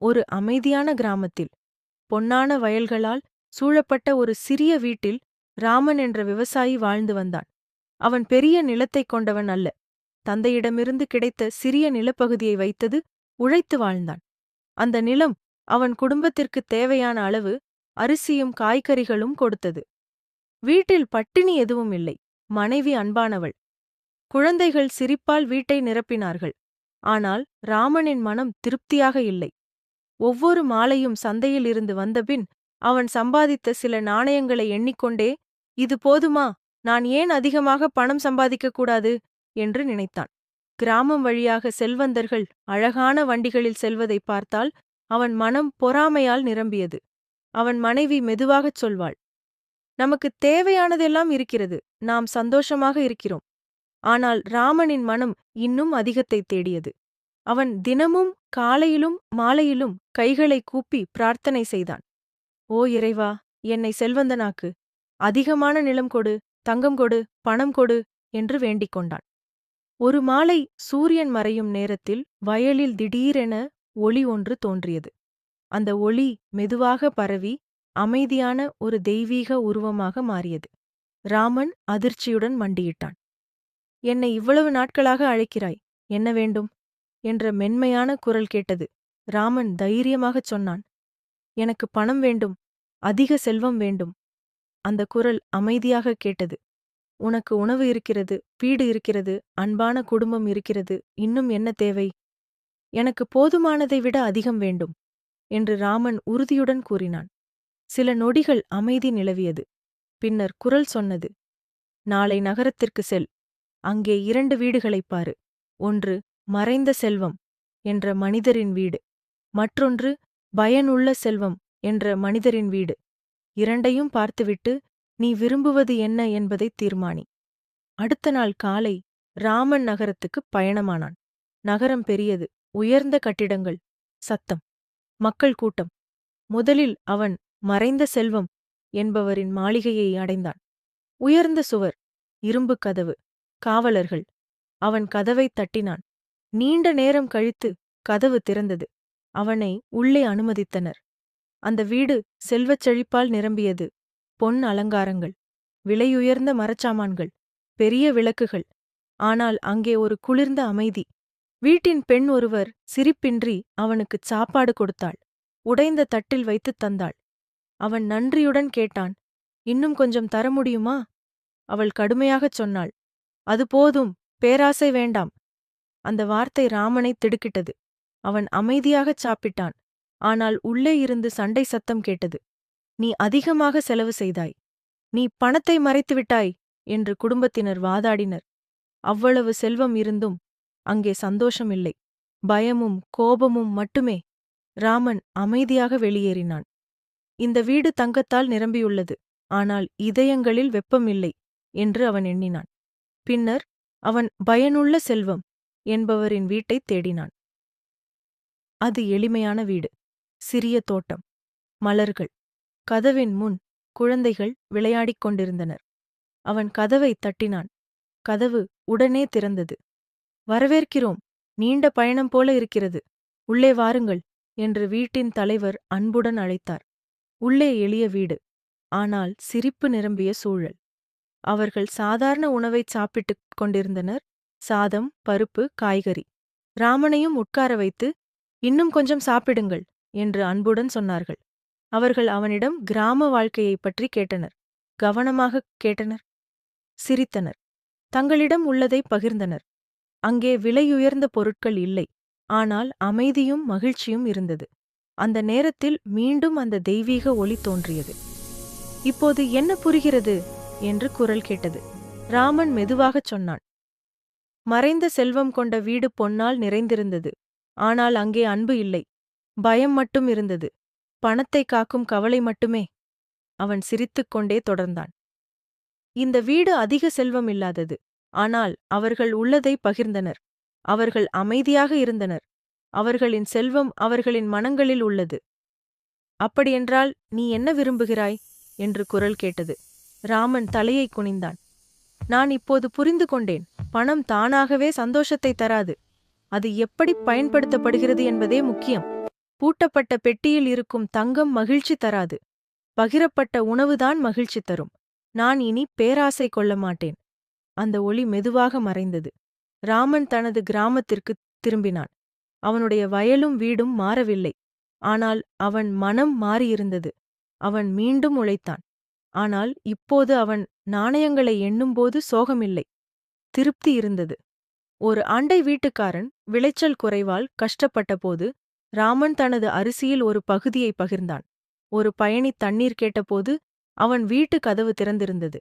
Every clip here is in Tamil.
ஒரு அமைதியான கிராமத்தில், பொன்னான வயல்களால் சூழப்பட்ட ஒரு சிறிய வீட்டில் ராமன் என்ற விவசாயி வாழ்ந்து வந்தான். அவன் பெரிய நிலத்தைக் கொண்டவன் அல்ல. தந்தையிடமிருந்து கிடைத்த சிறிய நிலப்பகுதியை வைத்தது உழைத்து வாழ்ந்தான். அந்த நிலம் அவன் குடும்பத்திற்குத் தேவையான அளவு அரிசியும் காய்கறிகளும் கொடுத்தது. வீட்டில் பட்டினி எதுவும் இல்லை. மனைவி அன்பானவள். குழந்தைகள் சிரிப்பால் வீட்டை நிரப்பினார்கள். ஆனால் ராமனின் மனம் திருப்தியாக இல்லை. ஒவ்வொரு மாலையும் சந்தையில் இருந்து வந்தபின் அவன் சம்பாதித்த சில நாணயங்களை எண்ணிக்கொண்டே, இது போதுமா, நான் ஏன் அதிகமாக பணம் சம்பாதிக்கக் கூடாது என்று நினைத்தான். கிராமம் வழியாக செல்வந்தர்கள் அழகான வண்டிகளில் செல்வதைப் பார்த்தால் அவன் மனம் பொறாமையால் நிரம்பியது. அவன் மனைவி மெதுவாகச் சொல்வாள், நமக்குத் தேவையானதெல்லாம் இருக்கிறது, நாம் சந்தோஷமாக இருக்கிறோம். ஆனால் ராமனின் மனம் இன்னும் அதிகத்தைத் தேடியது. அவன் தினமும் காலையிலும் மாலையிலும் கைகளை கூப்பி பிரார்த்தனை செய்தான். ஓ இறைவா, என்னை செல்வந்தனாக்கு, அதிகமான நிலம் கொடு, தங்கம் கொடு, பணம் கொடு என்று வேண்டிக் கொண்டான். ஒரு மாலை சூரியன் மறையும் நேரத்தில் வயலில் திடீரென ஒளி ஒன்று தோன்றியது. அந்த ஒளி மெதுவாக பரவி அமைதியான ஒரு தெய்வீக உருவமாக மாறியது. ராமன் அதிர்ச்சியுடன் மண்டியிட்டான். என்னை இவ்வளவு நாட்களாக அழைக்கிறாய், என்ன வேண்டும் என்ற மென்மையான குரல் கேட்டது. ராமன் தைரியமாகச் சொன்னான், எனக்கு பணம் வேண்டும், அதிக செல்வம் வேண்டும். அந்த குரல் அமைதியாக கேட்டது. உனக்கு உணவு இருக்கிறது, வீடு இருக்கிறது, அன்பான குடும்பம் இருக்கிறது, இன்னும் என்ன தேவை? எனக்கு போதுமானதை விட அதிகம் வேண்டும் என்று ராமன் உறுதியுடன் கூறினான். சில நொடிகள் அமைதி நிலவியது. பின்னர் குரல் சொன்னது, நாளை நகரத்திற்கு செல். அங்கே 2 வீடுகளைப் பாரு. ஒன்று மறைந்த செல்வம் என்ற மனிதரின் வீடு, மற்றொன்று பயனுள்ள செல்வம் என்ற மனிதரின் வீடு. இரண்டையும் பார்த்துவிட்டு நீ விரும்புவது என்ன என்பதைத் தீர்மானி. அடுத்த நாள் காலை ராமன் நகரத்துக்குப் பயணமானான். நகரம் பெரியது. உயர்ந்த கட்டிடங்கள், சத்தம், மக்கள் கூட்டம். முதலில் அவன் மறைந்த செல்வம் என்பவரின் மாளிகையை அடைந்தான். உயர்ந்த சுவர், இரும்பு கதவு, காவலர்கள். அவன் கதவைத் தட்டினான். நீண்ட நேரம் கழித்து கதவு திறந்தது. அவனை உள்ளே அனுமதித்தனர். அந்த வீடு செல்வச் செழிப்பால் நிரம்பியது. பொன் அலங்காரங்கள், விலையுயர்ந்த மரச்சாமான்கள், பெரிய விளக்குகள். ஆனால் அங்கே ஒரு குளிர்ந்த அமைதி. வீட்டின் பெண் ஒருவர் சிரிப்பின்றி அவனுக்குச் சாப்பாடு கொடுத்தாள். உடைந்த தட்டில் வைத்துத் தந்தாள். அவன் நன்றியுடன் கேட்டான், இன்னும் கொஞ்சம் தர முடியுமா? அவள் கடுமையாகச் சொன்னாள், அது போதும், பேராசை வேண்டாம். அந்த வார்த்தை ராமனை திடுக்கிட்டது. அவன் அமைதியாகச் சாப்பிட்டான். ஆனால் உள்ளே இருந்து சண்டை சத்தம் கேட்டது. நீ அதிகமாக செலவு செய்தாய், நீ பணத்தை மறைத்துவிட்டாய் என்று குடும்பத்தினர் வாதாடினர். அவ்வளவு செல்வம் இருந்தும் அங்கே சந்தோஷம் இல்லை, பயமும் கோபமும் மட்டுமே. ராமன் அமைதியாக வெளியேறினான். இந்த வீடு தங்கத்தால் நிரம்பியுள்ளது, ஆனால் இதயங்களில் வெப்பம் இல்லை என்று அவன் எண்ணினான். பின்னர் அவன் பயனுள்ள செல்வம் என்பவரின் வீட்டைத் தேடினான். அது எளிமையான வீடு. சிறிய தோட்டம், மலர்கள். கதவின் முன் குழந்தைகள் விளையாடிக் கொண்டிருந்தனர். அவன் கதவைத் தட்டினான். கதவு உடனே திறந்தது. வரவேற்கிறோம், நீண்ட பயணம் போல இருக்கிறது, உள்ளே வாருங்கள் என்று வீட்டின் தலைவர் அன்புடன் அழைத்தார். உள்ளே எளிய வீடு, ஆனால் சிரிப்பு நிரம்பிய சூழல். அவர்கள் சாதாரண உணவைச் சாப்பிட்டுக் கொண்டிருந்தனர். சாதம், பருப்பு, காய்கறி. ராமனையும் உட்கார வைத்து, இன்னும் கொஞ்சம் சாப்பிடுங்கள் என்று அன்புடன் சொன்னார்கள். அவர்கள் அவனிடம் கிராம வாழ்க்கையைப் பற்றி கேட்டனர். கவனமாகக் கேட்டனர். சிரித்தனர். தங்களிடம் உள்ளதை பகிர்ந்தனர். அங்கே விலையுயர்ந்த பொருட்கள் இல்லை, ஆனால் அமைதியும் மகிழ்ச்சியும் இருந்தது. அந்த நேரத்தில் மீண்டும் அந்த தெய்வீக ஒளி தோன்றியது. இப்போது என்ன புரிகிறது என்று குரல் கேட்டது. ராமன் மெதுவாகச் சொன்னான், மறைந்த செல்வம் கொண்ட வீடு பொன்னால் நிறைந்திருந்தது. ஆனால் அங்கே அன்பு இல்லை, பயம் மட்டும் இருந்தது. பணத்தை காக்கும் கவலை மட்டுமே. அவன் சிரித்துக்கொண்டே தொடர்ந்தான், இந்த வீடு அதிக செல்வம் இல்லாதது, ஆனால் அவர்கள் உள்ளதை பகிர்ந்தனர். அவர்கள் அமைதியாக இருந்தனர். அவர்களின் செல்வம் அவர்களின் மனங்களில் உள்ளது. அப்படியென்றால் நீ என்ன விரும்புகிறாய் என்று குரல் கேட்டது. ராமன் தலையை குனிந்தான். நான் இப்போது புரிந்து கொண்டேன், பணம் தானாகவே சந்தோஷத்தை தராது. அது எப்படி பயன்படுத்தப்படுகிறது என்பதே முக்கியம். பூட்டப்பட்ட பெட்டியில் இருக்கும் தங்கம் மகிழ்ச்சி தராது. பகிரப்பட்ட உணவுதான் மகிழ்ச்சி தரும். நான் இனி பேராசை கொள்ள மாட்டேன். அந்த ஒளி மெதுவாக மறைந்தது. ராமன் தனது கிராமத்திற்குத் திரும்பினான். அவனுடைய வயலும் வீடும் மாறவில்லை. ஆனால் அவன் மனம் மாறியிருந்தது. அவன் மீண்டும் உழைத்தான். ஆனால் இப்போது அவன் நாணயங்களை எண்ணும்போது சோகமில்லை, திருப்தி இருந்தது. ஒரு அண்டை வீட்டுக்காரன் விளைச்சல் குறைவால் கஷ்டப்பட்டபோது ராமன் தனது அரிசியில் ஒரு பகுதியை பகிர்ந்தான். ஒரு பயணி தண்ணீர் கேட்டபோது அவன் வீட்டு கதவு திறந்திருந்தது.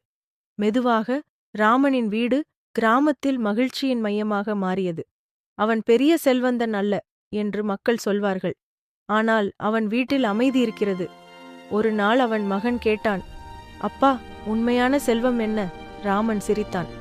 மெதுவாக ராமனின் வீடு கிராமத்தில் மகிழ்ச்சியின் மையமாக மாறியது. அவன் பெரிய செல்வந்தன் அல்ல என்று மக்கள் சொல்வார்கள். ஆனால் அவன் வீட்டில் அமைதி இருக்கிறது. ஒரு நாள் அவன் மகன் கேட்டான், அப்பா, உண்மையான செல்வம் என்ன? ராமன் சிரித்தான்.